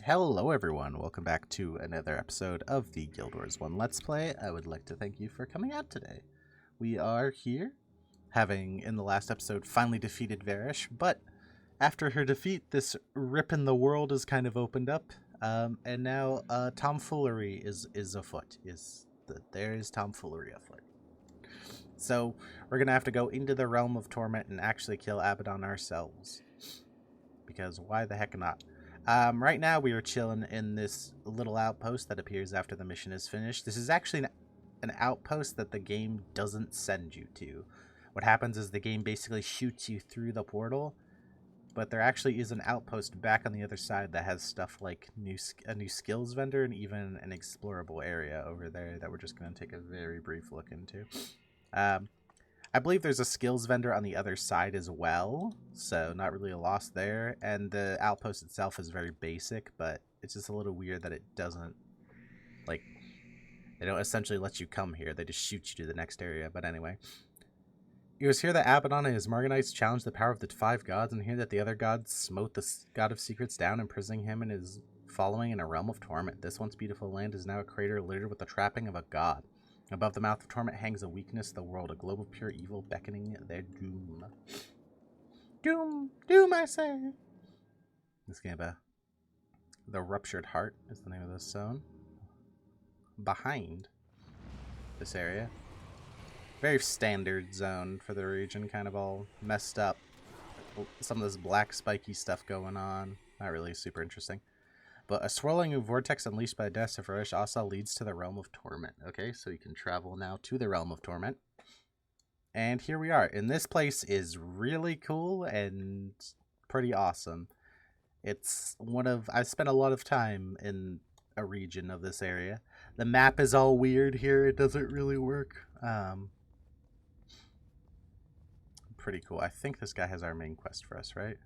Hello everyone, welcome back to another episode of the Guild Wars 1 Let's Play. I would like to thank you for coming out today. We are here, having in the last episode finally defeated Varish, but after her defeat, this rip in the world is kind of opened up, and now tomfoolery is afoot. There is tomfoolery afoot. So we're going to have to go into the realm of Torment and actually kill Abbadon ourselves, because why the heck not? Right now we are chilling in this little outpost that appears after the mission is finished. This is actually an outpost that the game doesn't send you to. What happens is the game basically shoots you through the portal, but there actually is an outpost back on the other side that has stuff like a new skills vendor and even an explorable area over there that we're just going to take a very brief look into. I believe there's a skills vendor on the other side as well, so not really a loss there. And the outpost itself is very basic, but it's just a little weird that it doesn't, like, they don't essentially let you come here. They just shoot you to the next area. But anyway, it was here that Abbadon and his Morganites challenged the power of the five gods, and here that the other gods smote the god of secrets down, imprisoning him and his following in a realm of torment. This once beautiful land is now a crater littered with the trapping of a god. Above the mouth of torment hangs a weakness of the world, a globe of pure evil beckoning their doom. Doom, I say! This game, The Ruptured Heart is the name of this zone. Behind this area. Very standard zone for the region, kind of all messed up. Some of this black spiky stuff going on. Not really super interesting. But a swirling vortex unleashed by the death of Varish also leads to the realm of torment. Okay, so you can travel now to the realm of torment. And here we are. And this place is really cool and pretty awesome. It's I've spent a lot of time in a region of this area. The map is all weird here. It doesn't really work. Pretty cool. I think this guy has our main quest for us, right?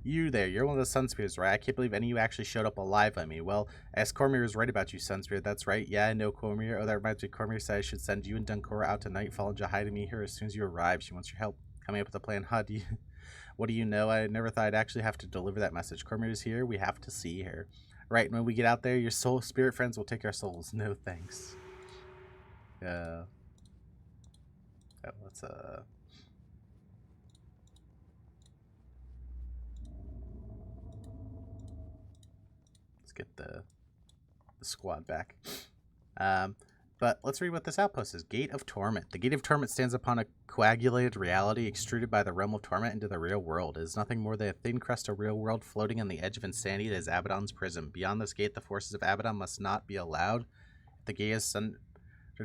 You there, you're one of the Sun Spirits, right? I can't believe any of you actually showed up alive on me. Well, as Cormier is right about you, Sun Spirit, that's right. Yeah, I know Cormier. Oh, that reminds me, Cormier said I should send you and Dunkora out to Nightfall and Jahai to meet her as soon as you arrive. She wants your help coming up with a plan. Huh, what do you know? I never thought I'd actually have to deliver that message. Cormier is here. We have to see her. Right, and when we get out there, your soul spirit friends will take our souls. No thanks. Oh, let's, get the squad back. But let's read what this outpost is. Gate of Torment. The Gate of Torment stands upon a coagulated reality extruded by the realm of torment into the real world. It is nothing more than a thin crust of real world floating on the edge of insanity that is Abbadon's prison. Beyond this gate, the forces of Abbadon must not be allowed. If the gate is sundered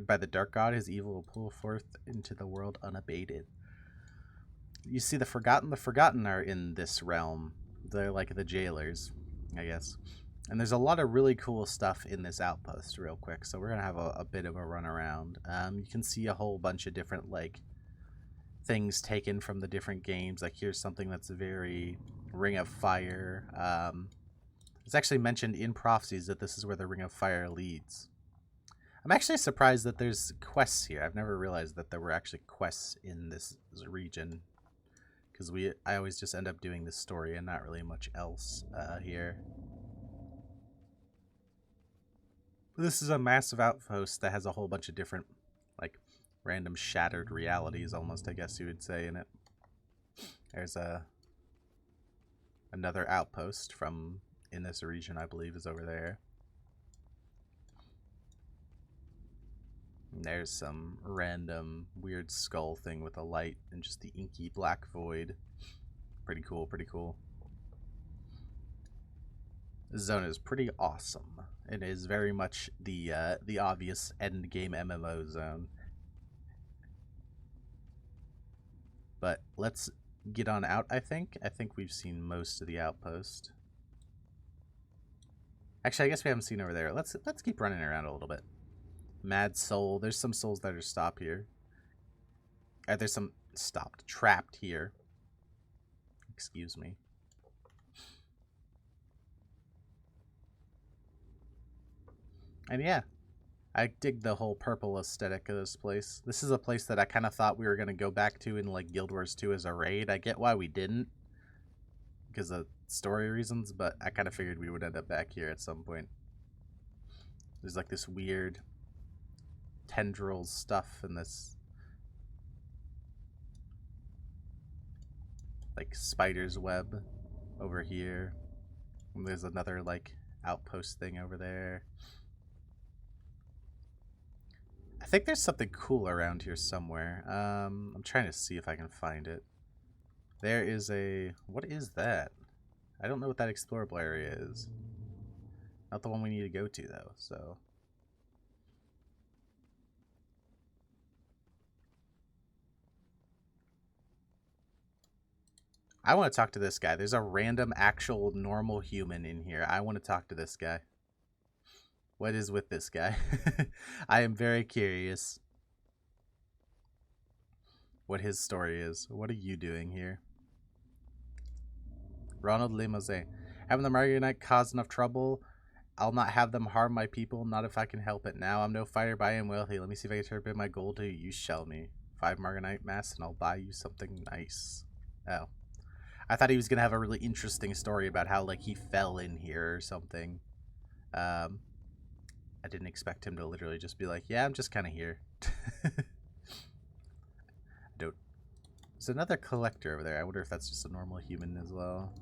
by the dark god, his evil will pull forth into the world unabated. You see, the forgotten are in this realm. They're like the jailers, I guess. And there's a lot of really cool stuff in this outpost real quick, so we're going to have a bit of a run around. You can see a whole bunch of different, like, things taken from the different games. Like, here's something that's very Ring of Fire. It's actually mentioned in Prophecies that this is where the Ring of Fire leads. I'm actually surprised that there's quests here. I've never realized that there were actually quests in this region, because I always just end up doing this story and not really much else here. This is a massive outpost that has a whole bunch of different, like, random shattered realities, almost, I guess you would say, in it. There's another outpost from in this region, I believe, is over there. And there's some random weird skull thing with a light and just the inky black void. Pretty cool, pretty cool. This zone is pretty awesome. It is very much the obvious end game MMO zone. But let's get on out, I think. I think we've seen most of the outpost. Actually, I guess we haven't seen over there. Let's keep running around a little bit. Mad soul. There's some souls that are stopped here. There's some trapped here. Excuse me. And yeah, I dig the whole purple aesthetic of this place. This is a place that I kind of thought we were going to go back to in like Guild Wars 2 as a raid. I get why we didn't, because of story reasons, but I kind of figured we would end up back here at some point. There's like this weird tendril stuff and this like spider's web over here. And there's another like outpost thing over there. I think there's something cool around here somewhere. I'm trying to see if I can find it. There is a... What is that? I don't know what that explorable area is. Not the one we need to go to, though, so... I want to talk to this guy. There's a random, actual, normal human in here. I want to talk to this guy. What is with this guy? I am very curious what his story is. What are you doing here? Ronald Limousin. Having the Marguerite cause enough trouble? I'll not have them harm my people, not if I can help it. Now I'm no fighter, but I am wealthy. Let me see if I can turn my gold to you shall me. 5 Marguerite masks and I'll buy you something nice. Oh. I thought he was going to have a really interesting story about how, like, he fell in here or something. I didn't expect him to literally just be like, yeah, I'm just kind of here. Don't. There's another collector over there. I wonder if that's just a normal human as well.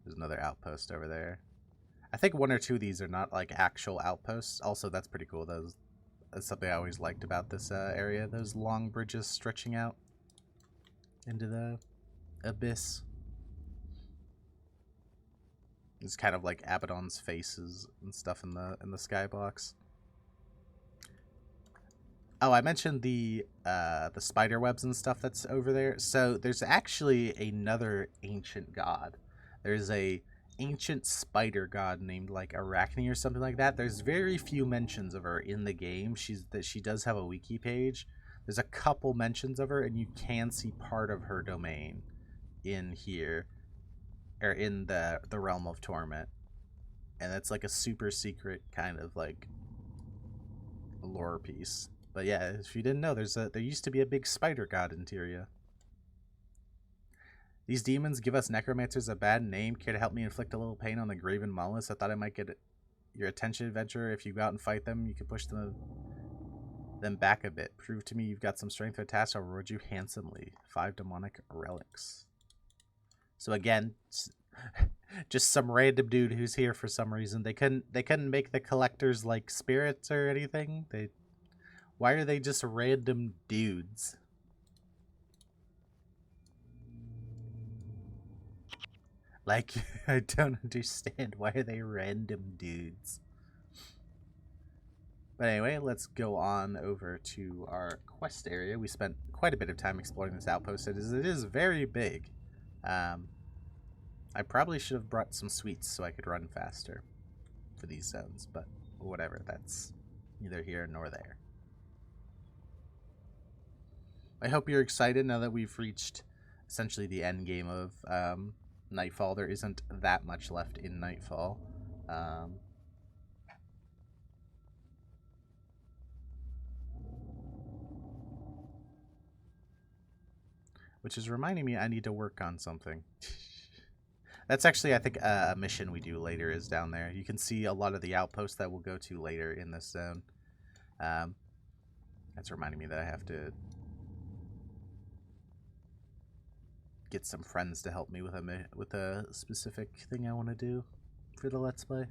There's another outpost over there. I think 1 or 2 of these are not, like, actual outposts. Also, that's pretty cool. That's something I always liked about this area. Those long bridges stretching out into the abyss. It's kind of like Abbadons' faces and stuff in the skybox. Oh, I mentioned the spider webs and stuff that's over there. So there's actually another ancient god. There's a ancient spider god named like Arachne or something like that. There's very few mentions of her in the game. She does have a wiki page. There's a couple mentions of her, and you can see part of her domain in here, or in the realm of Torment, and that's like a super secret kind of like lore piece. But yeah, if you didn't know, there used to be a big spider god in Tyria. These demons give us necromancers a bad name. Care to help me inflict a little pain on the graven monoliths? I thought I might get your attention, adventurer. If you go out and fight them, you can push them back a bit. Prove to me you've got some strength for a task. I'll reward you handsomely. 5 demonic relics. So again, just some random dude who's here for some reason. They couldn't make the collectors like spirits or anything. Why are they just random dudes? Like, I don't understand. Why are they random dudes? But anyway, let's go on over to our quest area. We spent quite a bit of time exploring this outpost. It is very big. I probably should have brought some sweets so I could run faster for these zones, but whatever. That's neither here nor there. I hope you're excited now that we've reached essentially the end game of Nightfall. There isn't that much left in Nightfall. Which is reminding me I need to work on something. That's actually, I think, a mission we do later is down there. You can see a lot of the outposts that we'll go to later in this zone. That's reminding me that I have to get some friends to help me with a specific thing I want to do for the Let's Play.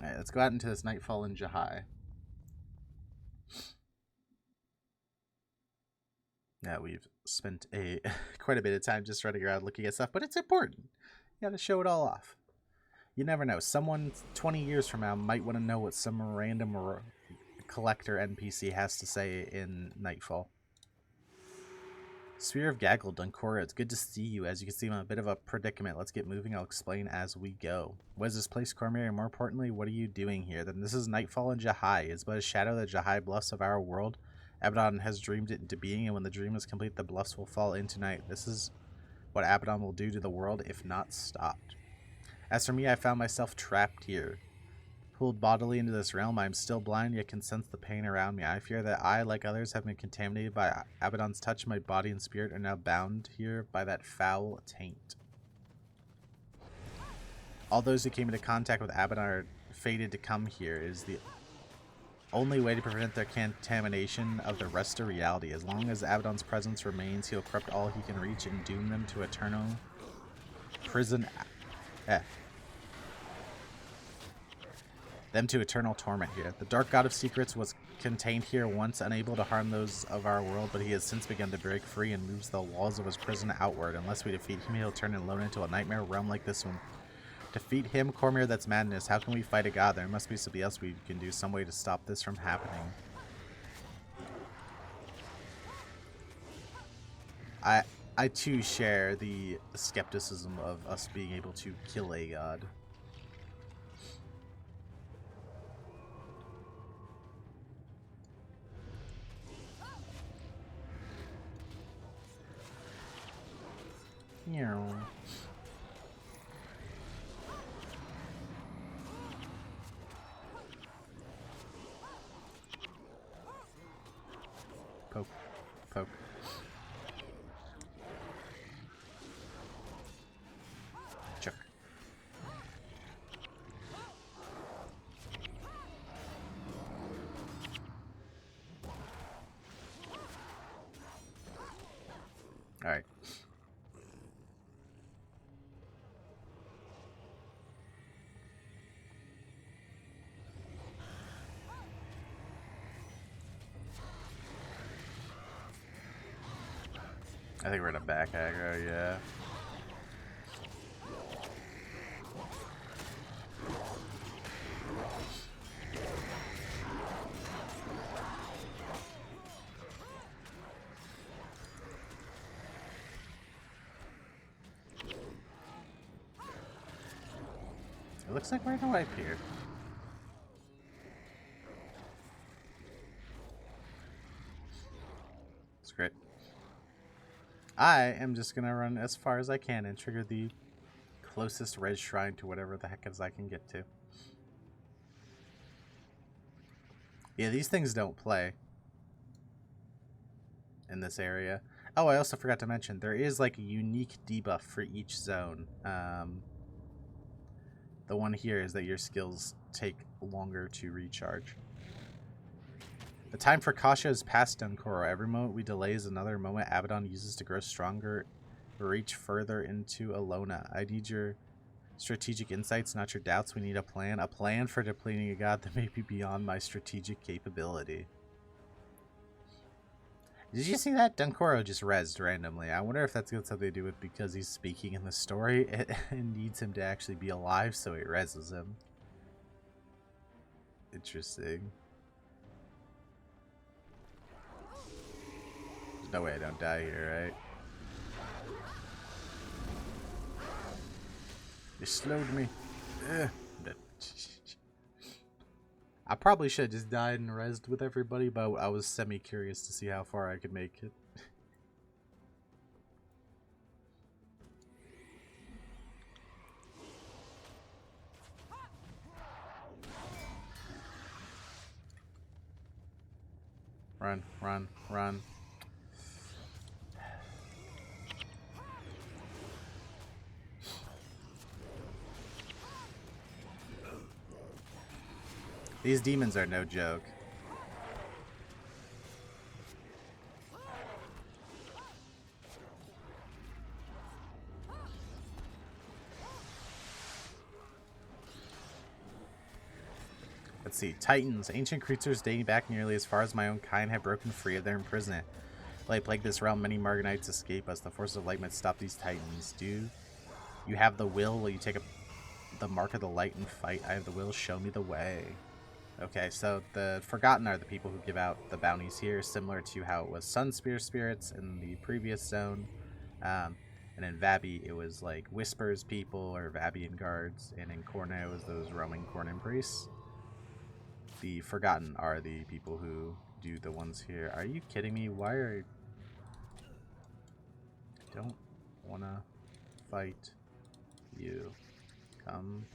Alright, let's go out into this Nightfall in Jahai. Now we've spent quite a bit of time just running around looking at stuff, but it's important. You gotta show it all off. You never know. Someone 20 years from now might want to know what some random collector NPC has to say in Nightfall. Sphere of Gaggle, Duncora, it's good to see you. As you can see, I'm in a bit of a predicament. Let's get moving. I'll explain as we go. What is this place, Cormier? And more importantly, what are you doing here? Then this is Nightfall in Jahai. It's but a shadow of the Jahai bluffs of our world. Abaddon has dreamed it into being, and when the dream is complete, the bluffs will fall into night. This is what Abaddon will do to the world if not stopped. As for me, I found myself trapped here. Pulled bodily into this realm, I am still blind, yet can sense the pain around me. I fear that I, like others, have been contaminated by Abbadon's touch. My body and spirit are now bound here by that foul taint. All those who came into contact with Abbadon are fated to come here. It is the only way to prevent their contamination of the rest of reality. As long as Abbadon's presence remains, he'll corrupt all he can reach and doom them to eternal prison. Them to eternal torment here. The dark god of secrets was contained here once, unable to harm those of our world, but he has since begun to break free and moves the walls of his prison outward. Unless we defeat him, he'll turn alone into a nightmare realm like this one. Defeat him, Cormier, that's madness. How can we fight a god? There must be something else we can do, some way to stop this from happening. I too share the skepticism of us being able to kill a god. Yeah. Poke. Poke. Chuck. Alright. I think we're in a back aggro, yeah. It looks like we're in a wipe here. It's great. I am just gonna run as far as I can and trigger the closest red shrine to whatever the heck as I can get to. Yeah, these things don't play in this area. Oh, I also forgot to mention, there is like a unique debuff for each zone. The one here is that your skills take longer to recharge. The time for Kasha is past, Dunkoro. Every moment we delay is another moment Abbadon uses to grow stronger, reach further into Alona. I need your strategic insights, not your doubts. We need a plan. A plan for depleting a god that may be beyond my strategic capability. Did you see that? Dunkoro just rezzed randomly. I wonder if that's got something to do with because he's speaking in the story. It needs him to actually be alive, so it rezzes him. Interesting. There's no way I don't die here, right? You slowed me. Ugh. I probably should have just died and rezzed with everybody, but I was semi-curious to see how far I could make it. Run, run, run. These demons are no joke. Let's see. Titans. Ancient creatures dating back nearly as far as my own kind have broken free of their imprisonment. Light plague this realm. Many Margonites escape us. The forces of light might stop these Titans. Do you have the will? Will you take the mark of the light and fight? I have the will. Show me the way. Okay, so the Forgotten are the people who give out the bounties here, similar to how it was Sun Spear Spirits in the previous zone. And in Vabi, it was like Whispers people or Vabian guards, and in Corne, it was those roaming Cornan priests. The Forgotten are the people who do the ones here. Are you kidding me? Why are... I don't wanna fight you. Come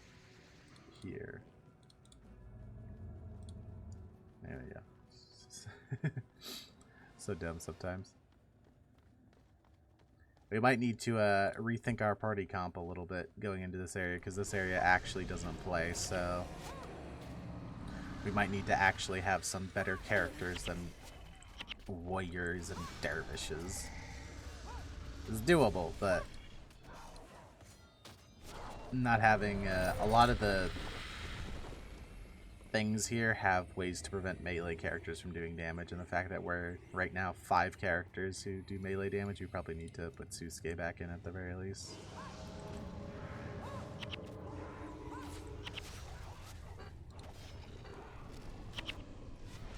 here. There we go. So dumb sometimes. We might need to rethink our party comp a little bit going into this area, because this area actually doesn't play, so we might need to actually have some better characters than warriors and dervishes. It's doable, but not having a lot of the things here have ways to prevent melee characters from doing damage, and the fact that we're right now 5 characters who do melee damage, we probably need to put Susuke back in at the very least.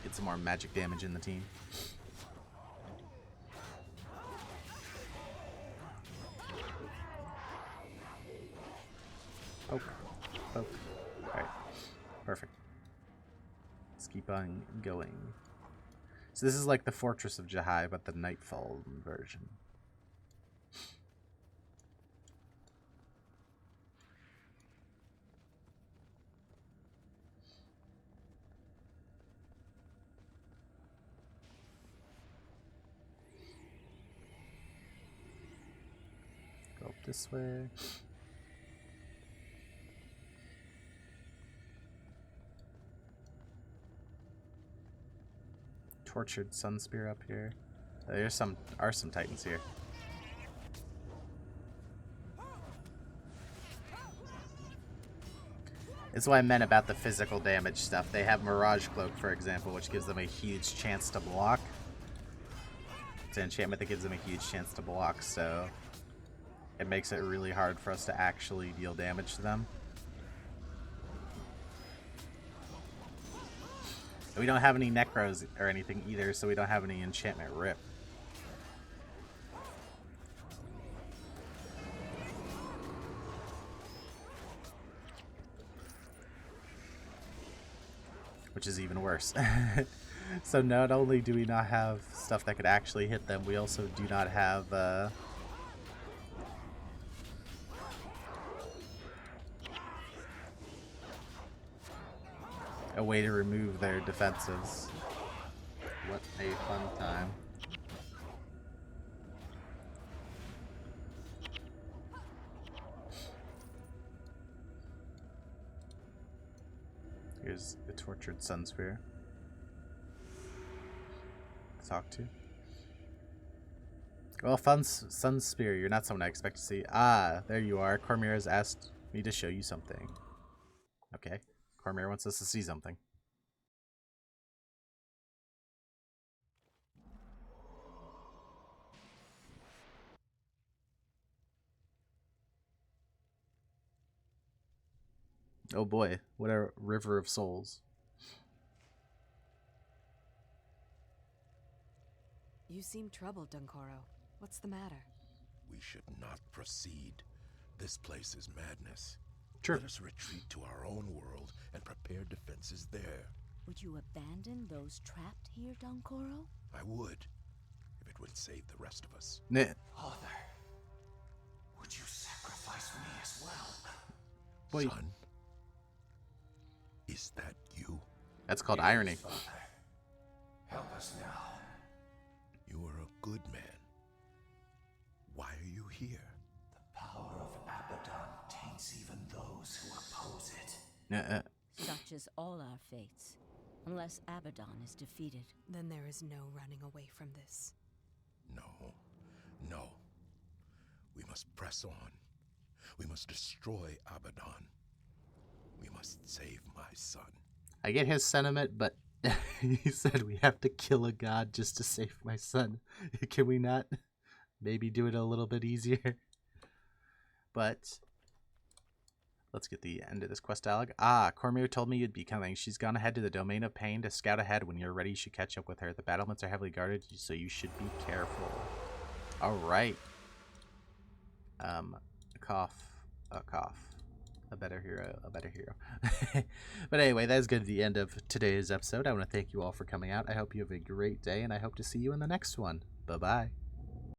Get some more magic damage in the team. Poke. Poke. Alright. Perfect. Let's keep on going. So this is like the Fortress of Jahai, but the Nightfall version. Go up this way. Tortured Sun Spear up here. There's some Titans here. It's what I meant about the physical damage stuff. They have Mirage Cloak, for example, which gives them a huge chance to block. It's an enchantment that gives them a huge chance to block, so it makes it really hard for us to actually deal damage to them. We don't have any Necros or anything either, so we don't have any enchantment rip. Which is even worse. So not only do we not have stuff that could actually hit them, we also do not have a way to remove their defenses. What a fun time. Here's the Tortured Sun Spear. Talk to. Well, Sun Spear, you're not someone I expect to see. Ah, there you are. Cormier has asked me to show you something. Okay. Cormier wants us to see something. Oh boy, what a river of souls. You seem troubled, Dunkoro. What's the matter? We should not proceed. This place is madness. Sure. Let us retreat to our own world and prepare defenses there. Would you abandon those trapped here, Dunkoro? I would, if it would save the rest of us. Father, would you sacrifice me as well? Wait. Son, is that you? That's called irony. Father, help us now. You are a good man. Why are you here? The power of Abbadon taints even those who oppose it. Such is all our fates. Unless Abbadon is defeated. Then there is no running away from this. No. We must press on. We must destroy Abbadon. We must save my son. I get his sentiment, but he said we have to kill a god just to save my son. Can we not maybe do it a little bit easier? But let's get the end of this quest dialogue. Ah, Cormier told me you'd be coming. She's gone ahead to the Domain of Pain to scout ahead. When you're ready, you should catch up with her. The battlements are heavily guarded, so you should be careful. All right. A cough. A better hero. But anyway, that's good at the end of today's episode. I want to thank you all for coming out. I hope you have a great day, and I hope to see you in the next one. Bye-bye.